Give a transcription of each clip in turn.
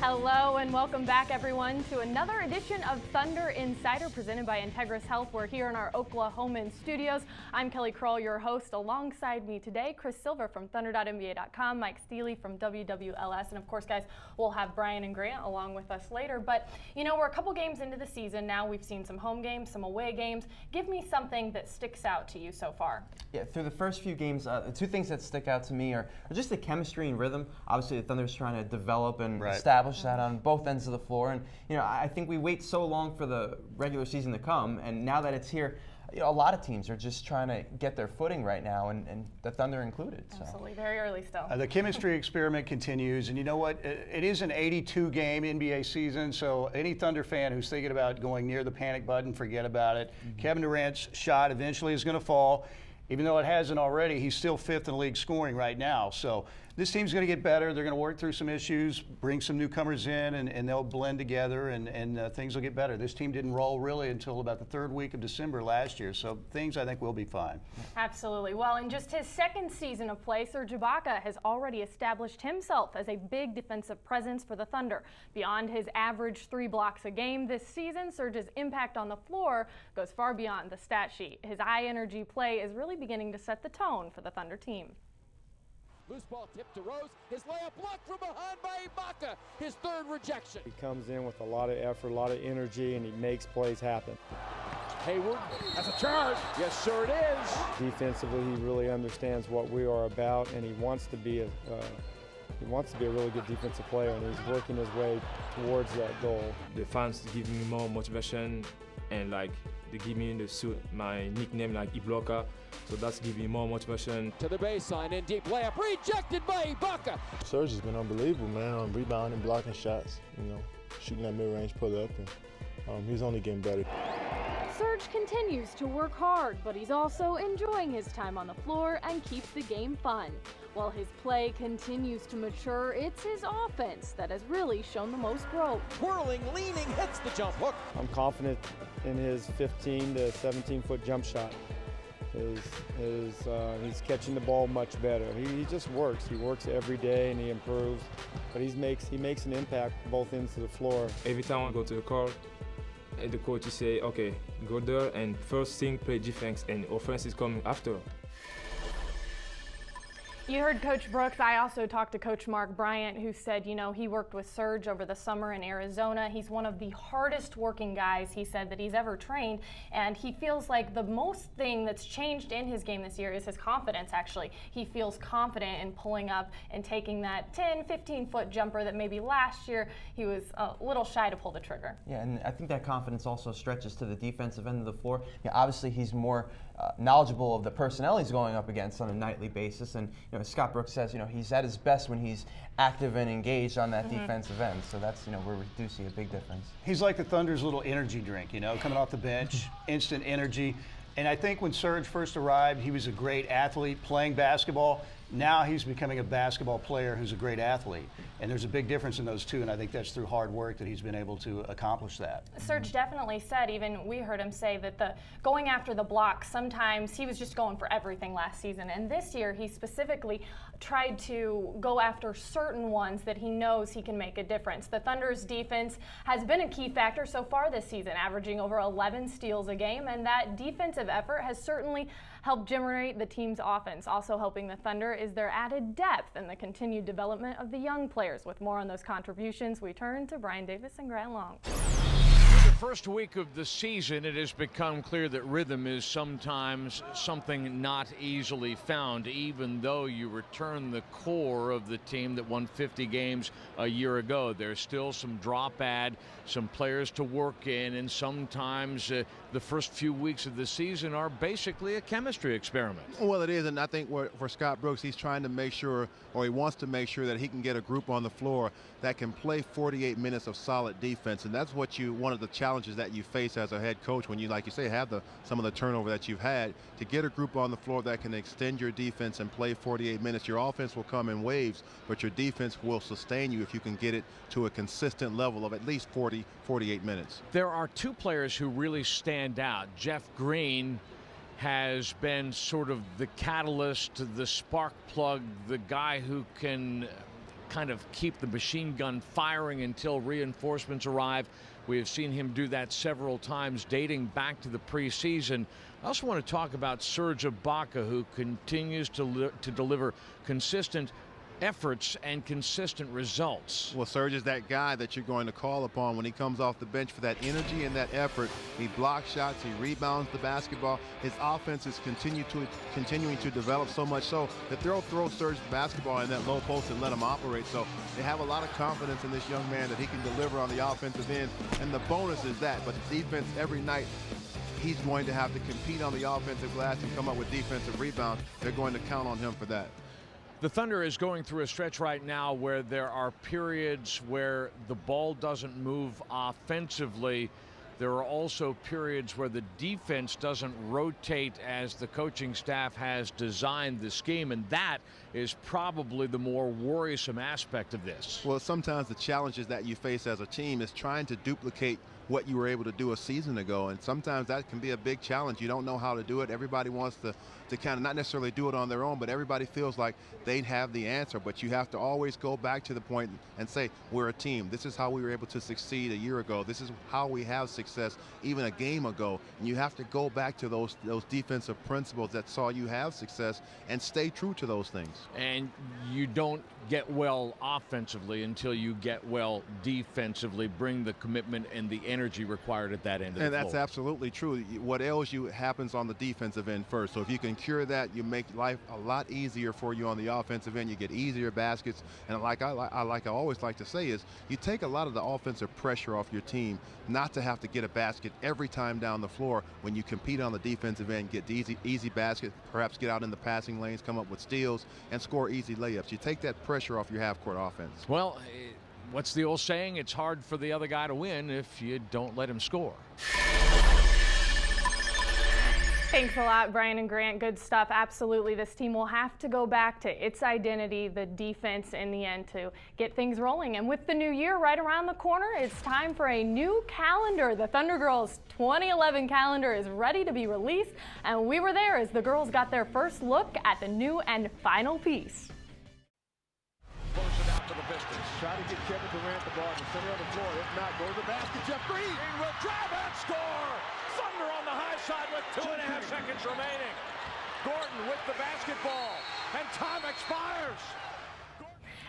Hello and welcome back, everyone, to another edition of Thunder Insider presented by Integris Health. We're here in our Oklahoman studios. I'm Kelly Kroll, your host. Alongside me today, Chris Silver from Thunder.nba.com, Mike Steely from WWLS, and of course, guys, we'll have Brian and Grant along with us later. But, you know, we're a couple games into the season now. We've seen some home games, some away games. Give me something that sticks out to you so far. Yeah, through the first few games, the two things that stick out to me are just the chemistry and rhythm. Obviously, the Thunder's trying to develop and establish that on both ends of the floor. And, you know, I think we wait so long for the regular season to come, and now that it's here, you know, a lot of teams are just trying to get their footing right now, and the Thunder included. So. Absolutely, very early still. The chemistry experiment continues, and you know what? It is an 82-game NBA season, so any Thunder fan who's thinking about going near the panic button, forget about it. Kevin Durant's shot eventually is going to fall. Even though it hasn't already, he's still fifth in the league scoring right now. So this team's going to get better. They're going to work through some issues, bring some newcomers in, and they'll blend together, and things will get better. This team didn't roll really until about the third week of December last year, so things I think will be fine. Absolutely. Well, in just his second season of play, Serge Ibaka has already established himself as a big defensive presence for the Thunder. Beyond his average 3 blocks a game this season, Serge's impact on the floor goes far beyond the stat sheet. His high-energy play is really beginning to set the tone for the Thunder team. Loose ball tipped to Rose. His layup blocked from behind by Ibaka. His third rejection. He comes in with a lot of effort, a lot of energy, and he makes plays happen. Hayward has a charge. Yes, sir, it is. Defensively, he really understands what we are about, and he wants to be a really good defensive player, and he's working his way towards that goal. The fans give me more motivation, and like they give me my nickname like Ibloka, so that's giving me more motivation. To the baseline in deep layup, rejected by Ibaka. Serge has been unbelievable, man, on rebounding, blocking shots, you know, shooting that mid-range pull-up, and he's only getting better. Serge continues to work hard, but he's also enjoying his time on the floor and keeps the game fun. While his play continues to mature, it's his offense that has really shown the most growth. Twirling, leaning, hits the jump hook. I'm confident in his 15 to 17-foot jump shot. He's catching the ball much better. He just works. He works every day and he improves, but he makes an impact both ends of the floor. Every time I go to the court, the coach will say, okay, go there and first thing play defense, and offense is coming after. You heard Coach Brooks. I also talked to Coach Mark Bryant, who said, you know, he worked with Serge over the summer in Arizona. He's one of the hardest working guys, he said, that he's ever trained. And he feels like the most thing that's changed in his game this year is his confidence, actually. He feels confident in pulling up and taking that 10, 15-foot jumper that maybe last year he was a little shy to pull the trigger. Yeah, and I think that confidence also stretches to the defensive end of the floor. Yeah, obviously, he's more knowledgeable of the personnel he's going up against on a nightly basis, and you know, Scott Brooks says, you know, he's at his best when he's active and engaged on that defensive end. So that's, you know, where we do see a big difference. He's like the Thunder's little energy drink, you know, coming off the bench, instant energy. And I think when Serge first arrived, he was a great athlete playing basketball. Now he's becoming a basketball player who's a great athlete. And there's a big difference in those two, and I think that's through hard work that he's been able to accomplish that. Serge definitely said, even we heard him say, that the going after the block, sometimes he was just going for everything last season. And this year he specifically tried to go after certain ones that he knows he can make a difference. The Thunder's defense has been a key factor so far this season, averaging over 11 steals a game, and that defensive effort has certainly helped generate the team's offense. Also helping the Thunder is their added depth and the continued development of the young players. With more on those contributions, we turn to Brian Davis and Grant Long. The first week of the season, it has become clear that rhythm is sometimes something not easily found, even though you return the core of the team that won 50 games a year ago. There's still some drop add, some players to work in, and sometimes the first few weeks of the season are basically a chemistry experiment. Well, it is, and I think for Scott Brooks, he's trying to make sure, or he wants to make sure, that he can get a group on the floor that can play 48 minutes of solid defense, and that's what one of the challenges that you face as a head coach when you, like you say, have some of the turnover that you've had. To get a group on the floor that can extend your defense and play 48 minutes, your offense will come in waves, but your defense will sustain you if you can get it to a consistent level of at least 48 minutes. There are two players who really stand out. Jeff Green has been sort of the catalyst, the spark plug, the guy who can kind of keep the machine gun firing until reinforcements arrive. We have seen him do that several times dating back to the preseason. I also want to talk about Serge Ibaka, who continues to deliver consistent efforts and consistent results. Well, Serge is that guy that you're going to call upon when he comes off the bench for that energy and that effort. He blocks shots, he rebounds the basketball. His offense is continuing to develop so much so that they'll throw Serge the basketball in that low post and let him operate. So they have a lot of confidence in this young man that he can deliver on the offensive end. And the bonus is that, but the defense every night, he's going to have to compete on the offensive glass and come up with defensive rebounds. They're going to count on him for that. The Thunder is going through a stretch right now where there are periods where the ball doesn't move offensively. There are also periods where the defense doesn't rotate as the coaching staff has designed the scheme, and that is probably the more worrisome aspect of this. Well, sometimes the challenges that you face as a team is trying to duplicate what you were able to do a season ago, and sometimes that can be a big challenge. You don't know how to do it. Everybody wants to kind of not necessarily do it on their own, but everybody feels like they'd have the answer. But you have to always go back to the point and say, we're a team. This is how we were able to succeed a year ago. This is how we have success even a game ago. And you have to go back to those defensive principles that saw you have success and stay true to those things. And you don't get well offensively until you get well defensively, bring the commitment and the energy required at that end of the floor. And that's absolutely true. What ails you happens on the defensive end first. So if you can cure that, you make life a lot easier for you on the offensive end. You get easier baskets. And like I always like to say is, you take a lot of the offensive pressure off your team not to have to get a basket every time down the floor. When you compete on the defensive end, get easy basket, perhaps get out in the passing lanes, come up with steals, and score easy layups. You take that pressure off your half-court offense. Well, what's the old saying? It's hard for the other guy to win if you don't let him score. Thanks a lot, Brian and Grant. Good stuff. Absolutely. This team will have to go back to its identity, the defense in the end, to get things rolling. And with the new year right around the corner, it's time for a new calendar. The Thunder Girls 2011 calendar is ready to be released, and we were there as the girls got their first look at the new and final piece. Force it out to the Pistons. Try to get Kevin Durant the ball in the center of the floor. If not, go to the basket. Jeff Green will drive and score. Thunder on the high side with 2.5 seconds remaining. Gordon with the basketball, and time expires.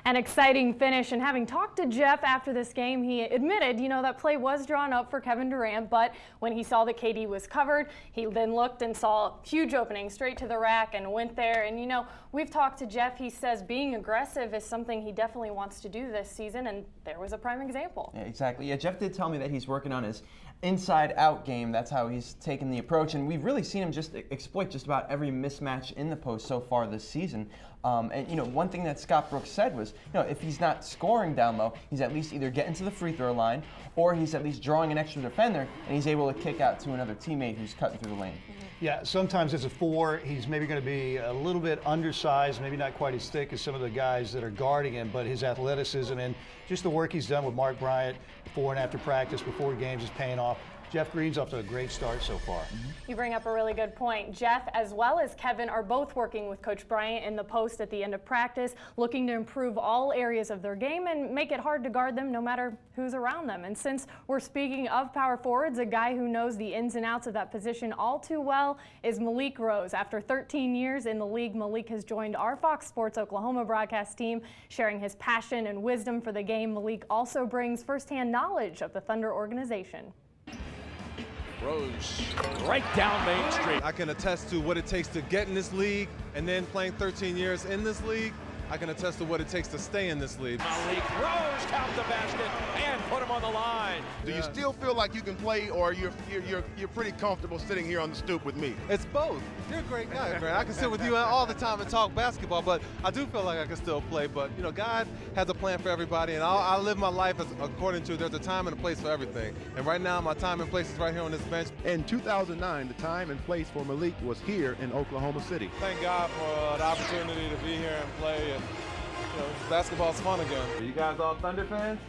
An exciting finish, and having talked to Jeff after this game, he admitted, that play was drawn up for Kevin Durant, but when he saw that KD was covered, he then looked and saw a huge opening straight to the rack and went there. And we've talked to Jeff. He says being aggressive is something he definitely wants to do this season, and there was a prime example. Yeah, exactly. Yeah, Jeff did tell me that he's working on his inside-out game. That's how he's taken the approach, and we've really seen him just exploit just about every mismatch in the post so far this season. And one thing that Scott Brooks said was, if he's not scoring down low, he's at least either getting to the free throw line, or he's at least drawing an extra defender, and he's able to kick out to another teammate who's cutting through the lane. Yeah, sometimes as a 4, he's maybe going to be a little bit undersized, maybe not quite as thick as some of the guys that are guarding him, but his athleticism and just the work he's done with Mark Bryant before and after practice, before games is paying off. Jeff Green's off to a great start so far. You bring up a really good point. Jeff, as well as Kevin, are both working with Coach Bryant in the post at the end of practice, looking to improve all areas of their game and make it hard to guard them no matter who's around them. And since we're speaking of power forwards, a guy who knows the ins and outs of that position all too well is Malik Rose. After 13 years in the league, Malik has joined our Fox Sports Oklahoma broadcast team, sharing his passion and wisdom for the game. Malik also brings firsthand knowledge of the Thunder organization. Rose right down Main Street. I can attest to what it takes to get in this league, and then playing 13 years in this league, I can attest to what it takes to stay in this league. Malik Rose count the basket and put him on the line. Do you still feel like you can play, or you're pretty comfortable sitting here on the stoop with me? It's both. You're a great guy, Grant. I can sit with you all the time and talk basketball, but I do feel like I can still play. But, God has a plan for everybody, and I live my life according to there's a time and a place for everything. And right now, my time and place is right here on this bench. In 2009, the time and place for Malik was here in Oklahoma City. Thank God for the opportunity to be here and play. And, basketball's fun again. Are you guys all Thunder fans?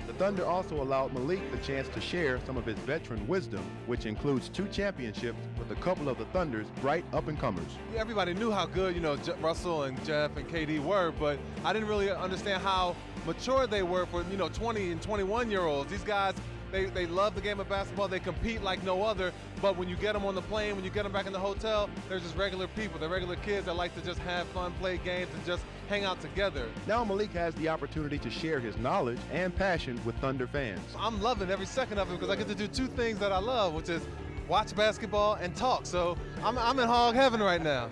The Thunder also allowed Malik the chance to share some of his veteran wisdom, which includes 2 championships with a couple of the Thunder's bright up-and-comers. Everybody knew how good, Russell and Jeff and KD were, but I didn't really understand how mature they were for, 20 and 21-year-olds. These guys, they love the game of basketball. They compete like no other, but when you get them on the plane, when you get them back in the hotel, they're just regular people. They're regular kids that like to just have fun, play games, and just hang out together. Now Malik has the opportunity to share his knowledge and passion with Thunder fans. I'm loving every second of it because I get to do 2 things that I love, which is watch basketball and talk. So I'm in hog heaven right now.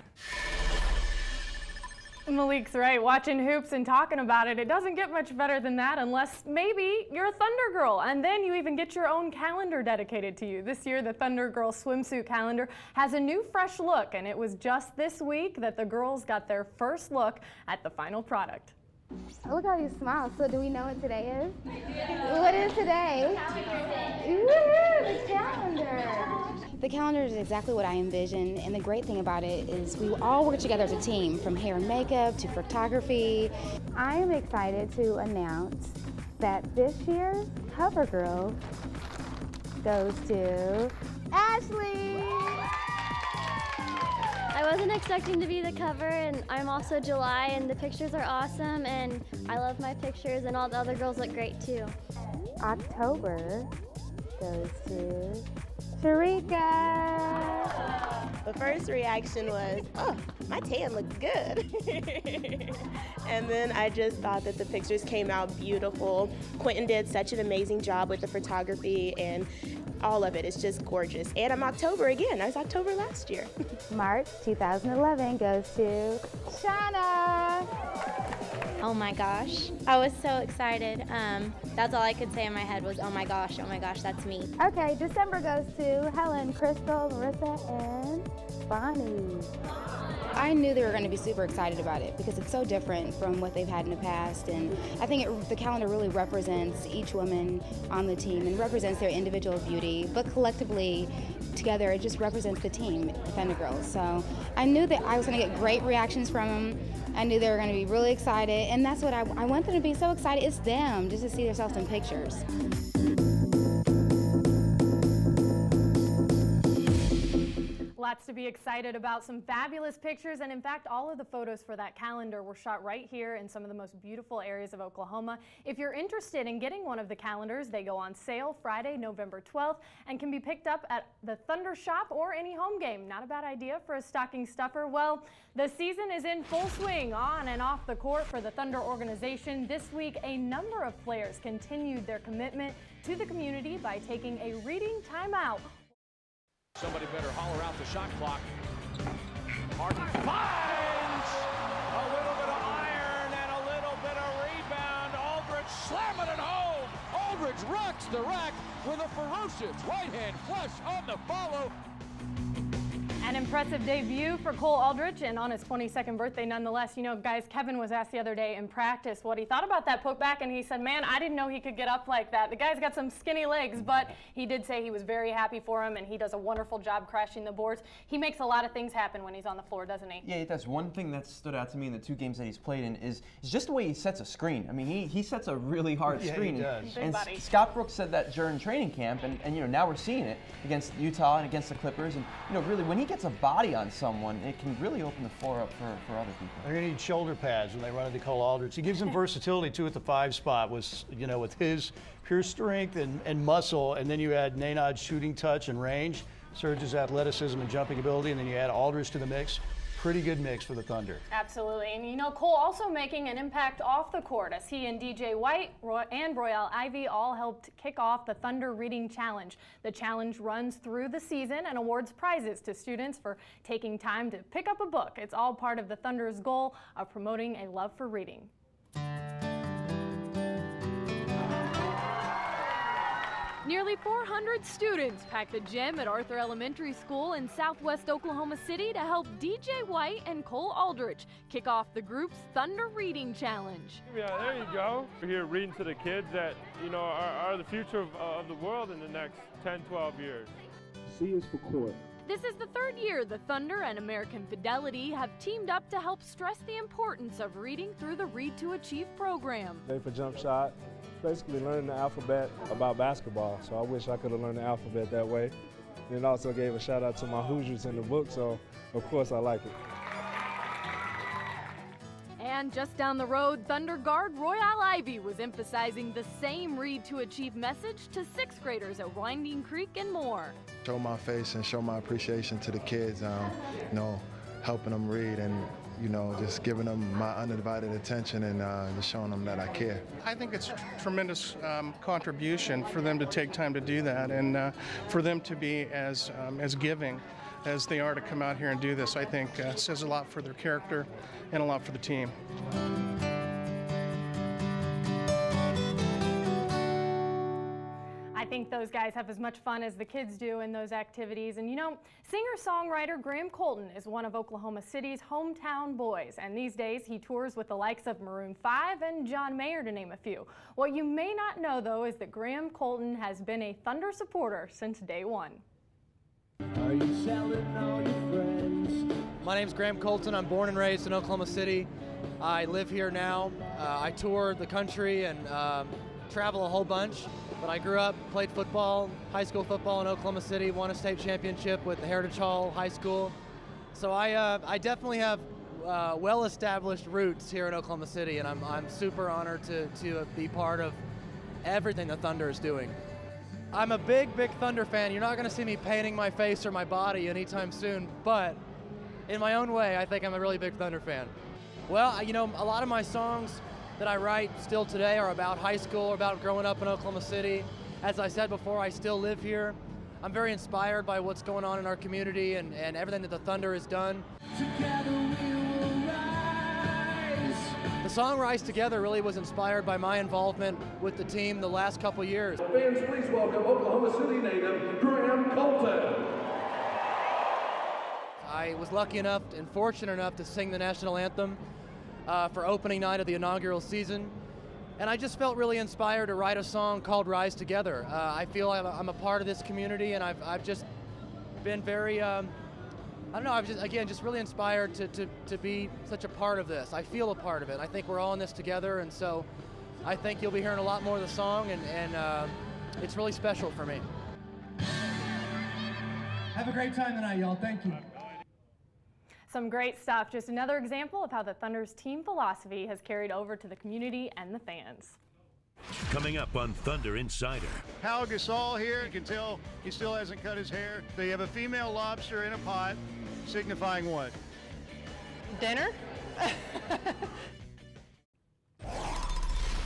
Malik's right. Watching hoops and talking about it, it doesn't get much better than that unless maybe you're a Thunder Girl, and then you even get your own calendar dedicated to you. This year, the Thunder Girl swimsuit calendar has a new, fresh look, and it was just this week that the girls got their first look at the final product. Look how you smile. So do we know what today is? What is today? Woo-hoo, the calendar. The calendar is exactly what I envisioned, and the great thing about it is we all work together as a team, from hair and makeup to photography. I am excited to announce that this year's cover girl goes to Ashley. I wasn't expecting to be the cover, and I'm also July, and the pictures are awesome, and I love my pictures, and all the other girls look great too. October goes to Sharika. The first reaction was, oh, my tan looks good. And then I just thought that the pictures came out beautiful. Quentin did such an amazing job with the photography, and all of it is just gorgeous. And I'm October again. I was October last year. March 2011 goes to Shauna. Oh my gosh. I was so excited. That's all I could say in my head was, oh my gosh, that's me. Okay, December goes to Helen, Crystal, Marissa, and Bonnie. I knew they were going to be super excited about it because it's so different from what they've had in the past, and I think the calendar really represents each woman on the team and represents their individual beauty, but collectively together it just represents the team, the Thunder Girls. So I knew that I was going to get great reactions from them. I knew they were going to be really excited, and that's what I want them to be so excited. It's them, just to see themselves in pictures. Lots to be excited about, some fabulous pictures, and in fact all of the photos for that calendar were shot right here in some of the most beautiful areas of Oklahoma. If you're interested in getting one of the calendars, they go on sale Friday, November 12th, and can be picked up at the Thunder Shop or any home game. Not a bad idea for a stocking stuffer. Well, the season is in full swing on and off the court for the Thunder organization. This week, a number of players continued their commitment to the community by taking a reading timeout. Somebody better holler out the shot clock. Harden finds a little bit of iron and a little bit of rebound. Aldridge slamming it home. Aldridge rocks the rack with a ferocious right hand flush on the follow. An impressive debut for Cole Aldridge, and on his 22nd birthday nonetheless. You know, guys, Kevin was asked the other day in practice what he thought about that putback, and he said, man, I didn't know he could get up like that. The guy's got some skinny legs, but he did say he was very happy for him, and he does a wonderful job crashing the boards. He makes a lot of things happen when he's on the floor, doesn't he? Yeah, that's one thing that stood out to me in the 2 games that he's played in is just the way he sets a screen. I mean, he sets a really hard screen. He does. And Scott Brooks said that during training camp, and you know, now we're seeing it against Utah and against the Clippers, and you know, really, when he gets a body on someone, it can really open the floor up for other people. They're going to need shoulder pads when they run into Cole Aldridge. He gives them versatility too at the 5 spot, with his pure strength and muscle, and then you add Nenad's shooting touch and range, Serge's athleticism and jumping ability, and then you add Aldridge to the mix. Pretty good mix for the Thunder. Absolutely. And you know, Cole also making an impact off the court as he and DJ White and Royale Ivy all helped kick off the Thunder Reading Challenge. The challenge runs through the season and awards prizes to students for taking time to pick up a book. It's all part of the Thunder's goal of promoting a love for reading. Nearly 400 students packed the gym at Arthur Elementary School in southwest Oklahoma City to help DJ White and Cole Aldridge kick off the group's Thunder Reading Challenge. Yeah, there you go. We're here reading to the kids that, you know, are the future of the world in the next 10, 12 years. C is for court. This is the third year the Thunder and American Fidelity have teamed up to help stress the importance of reading through the Read to Achieve program. Day for jump shot, basically learning the alphabet about basketball. So I wish I could have learned the alphabet that way. And it also gave a shout out to my Hoosiers in the book, so of course I like it. And just down the road, Thunder guard Royale Ivy was emphasizing the same Read to Achieve message to sixth graders at Winding Creek and more. Show my face and show my appreciation to the kids, helping them read and, just giving them my undivided attention and just showing them that I care. I think it's a tremendous contribution for them to take time to do that and for them to be as giving as they are to come out here and do this. I think says a lot for their character and a lot for the team. I think those guys have as much fun as the kids do in those activities. And singer-songwriter Graham Colton is one of Oklahoma City's hometown boys. And these days he tours with the likes of Maroon 5 and John Mayer, to name a few. What you may not know, though, is that Graham Colton has been a Thunder supporter since day one. Are you selling all your friends? My name's Graham Colton. I'm born and raised in Oklahoma City. I live here now. I tour the country and travel a whole bunch. But I grew up, played football, high school football in Oklahoma City, won a state championship with the Heritage Hall High School. So I definitely have well-established roots here in Oklahoma City, and I'm super honored to be part of everything the Thunder is doing. I'm a big Thunder fan. You're not going to see me painting my face or my body anytime soon, but in my own way, I think I'm a really big Thunder fan. Well, a lot of my songs that I write still today are about high school, about growing up in Oklahoma City. As I said before, I still live here. I'm very inspired by what's going on in our community and everything that the Thunder has done. Together we will rise. The song Rise Together really was inspired by my involvement with the team the last couple years. Fans, please welcome Oklahoma City native Graham Colton. I was lucky enough and fortunate enough to sing the national anthem for opening night of the inaugural season. And I just felt really inspired to write a song called Rise Together. I feel I'm a part of this community, and I've just been very, I'm just really inspired to be such a part of this. I feel a part of it. I think we're all in this together, and so I think you'll be hearing a lot more of the song, and it's really special for me. Have a great time tonight, y'all. Thank you. Some great stuff. Just another example of how the Thunder's team philosophy has carried over to the community and the fans. Coming up on Thunder Insider. Pau Gasol here. You can tell he still hasn't cut his hair. They have a female lobster in a pot, signifying what? Dinner?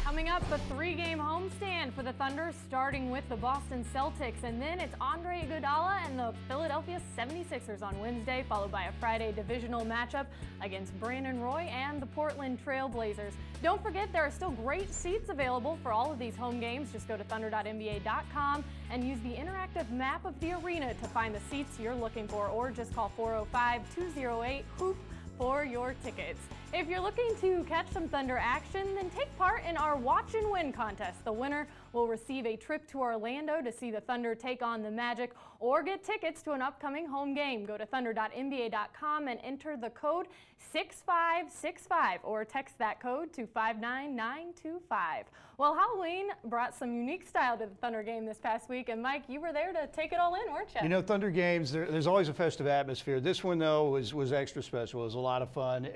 Coming up, a 3-game homestand for the Thunder, starting with the Boston Celtics, and then it's Andre Iguodala and the Philadelphia 76ers on Wednesday, followed by a Friday divisional matchup against Brandon Roy and the Portland Trail Blazers. Don't forget, there are still great seats available for all of these home games. Just go to thunder.nba.com and use the interactive map of the arena to find the seats you're looking for, or just call 405-208-HOOP for your tickets. If you're looking to catch some Thunder action, then take part in our Watch and Win contest. The winner will receive a trip to Orlando to see the Thunder take on the Magic or get tickets to an upcoming home game. Go to thunder.nba.com and enter the code 6565 or text that code to 59925. Well, Halloween brought some unique style to the Thunder game this past week, and Mike, you were there to take it all in, weren't you? Thunder games, there's always a festive atmosphere. This one, though, was extra special. It was a lot of fun.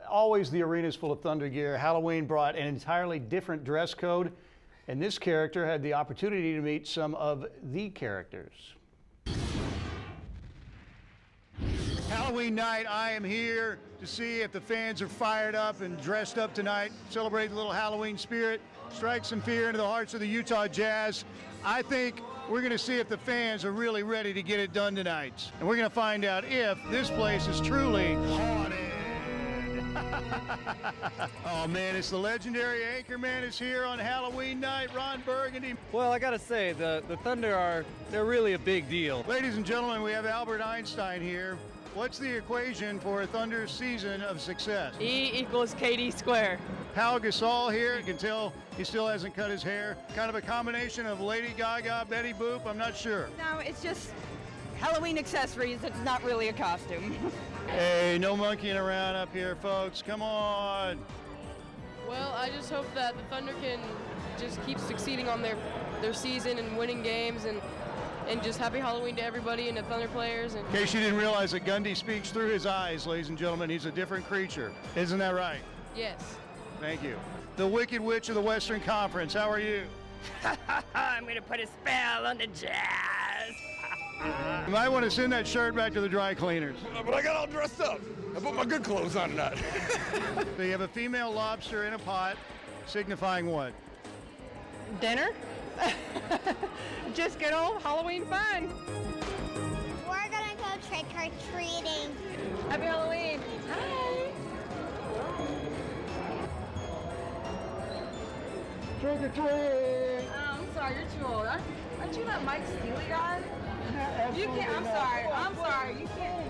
Always the arena's full of Thunder gear. Halloween brought an entirely different dress code, and this character had the opportunity to meet some of the characters. Halloween night, I am here to see if the fans are fired up and dressed up tonight, celebrate the little Halloween spirit, strike some fear into the hearts of the Utah Jazz. I think we're going to see if the fans are really ready to get it done tonight. And we're going to find out if this place is truly haunted. Oh man, it's the legendary Anchorman is here on Halloween night, Ron Burgundy. Well, I gotta say, the Thunder they're really a big deal. Ladies and gentlemen, we have Albert Einstein here. What's the equation for a Thunder season of success? E = KD squared. Pau Gasol here. You can tell he still hasn't cut his hair. Kind of a combination of Lady Gaga, Betty Boop, I'm not sure. No, it's just Halloween accessories. It's not really a costume. Hey, no monkeying around up here, folks. Come on. Well, I just hope that the Thunder can just keep succeeding on their season and winning games, and just happy Halloween to everybody and the Thunder players. And In case you didn't realize that Gundy speaks through his eyes, ladies and gentlemen, he's a different creature. Isn't that right? yes. Thank you. The Wicked Witch of the Western Conference, how are you? I'm going to put a spell on the Jazz. You might want to send that shirt back to the dry cleaners. But I got all dressed up. I put my good clothes on tonight. So you have a female lobster in a pot, signifying what? Dinner? Just good old Halloween fun. We're gonna go trick-or-treating. Happy Halloween. Hi. Trick or treat! I'm sorry, you're too old. Aren't you that Mike Steely guy? You can't. I'm sorry. You can't.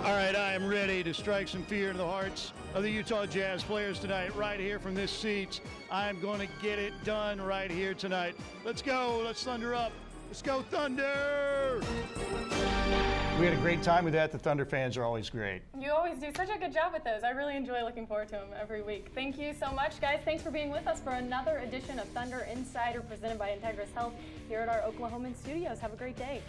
All right, I am ready to strike some fear into the hearts of the Utah Jazz players tonight, right here from this seat. I'm going to get it done right here tonight. Let's go. Let's Thunder up. Let's go, Thunder! We had a great time with that. The Thunder fans are always great. You always do such a good job with those. I really enjoy looking forward to them every week. Thank you so much, guys. Thanks for being with us for another edition of Thunder Insider presented by Integris Health here at our Oklahoman studios. Have a great day.